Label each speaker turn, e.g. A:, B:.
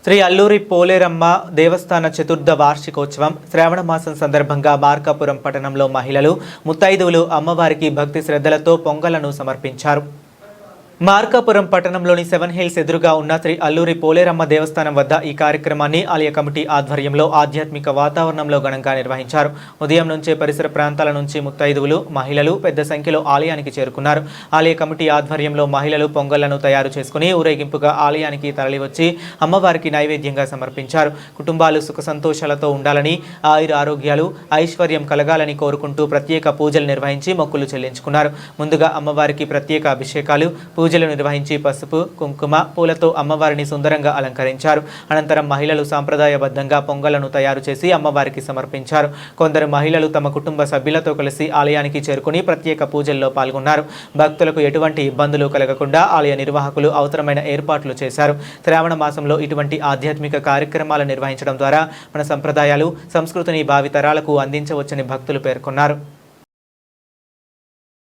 A: శ్రీ అల్లూరి పోలేరమ్మ దేవస్థాన చతుర్థ వార్షికోత్సవం శ్రావణ మాసం సందర్భంగా మార్కాపురం పట్టణంలో మహిళలు ముత్తైదువులు అమ్మవారికి భక్తి శ్రద్ధలతో పొంగలను సమర్పించారు. మార్కాపురం పట్టణంలోని 7 హిల్స్ ఎదురుగా ఉన్న శ్రీ అల్లూరి పోలేరమ్మ దేవస్థానం వద్ద ఈ కార్యక్రమాన్ని ఆలయ కమిటీ ఆధ్వర్యంలో ఆధ్యాత్మిక వాతావరణంలో ఘనంగా నిర్వహించారు. ఉదయం నుంచే పరిసర ప్రాంతాల నుంచి ముత్తైదువులు మహిళలు పెద్ద సంఖ్యలో ఆలయానికి చేరుకున్నారు. ఆలయ కమిటీ ఆధ్వర్యంలో మహిళలు పొంగళ్లను తయారు చేసుకుని ఊరేగింపుగా ఆలయానికి తరలివచ్చి అమ్మవారికి నైవేద్యంగా సమర్పించారు. కుటుంబాలు సుఖ సంతోషాలతో ఉండాలని, ఆయుర ఆరోగ్యాలు ఐశ్వర్యం కలగాలని కోరుకుంటూ ప్రత్యేక పూజలు నిర్వహించి మొక్కులు చెల్లించుకున్నారు. ముందుగా అమ్మవారికి ప్రత్యేక అభిషేకాలు పూజలు నిర్వహించి పసుపు కుంకుమ పూలతో అమ్మవారిని సుందరంగా అలంకరించారు. అనంతరం మహిళలు సాంప్రదాయబద్ధంగా పొంగళ్లను తయారు చేసి అమ్మవారికి సమర్పించారు. కొందరు మహిళలు తమ కుటుంబ సభ్యులతో కలిసి ఆలయానికి చేరుకుని ప్రత్యేక పూజల్లో పాల్గొన్నారు. భక్తులకు ఎటువంటి ఇబ్బందులు కలగకుండా ఆలయ నిర్వాహకులు అవసరమైన ఏర్పాట్లు చేశారు. శ్రావణ మాసంలో ఇటువంటి ఆధ్యాత్మిక కార్యక్రమాలు నిర్వహించడం ద్వారా మన సంప్రదాయాలు సంస్కృతిని భావితరాలకు అందించవచ్చని భక్తులు పేర్కొన్నారు.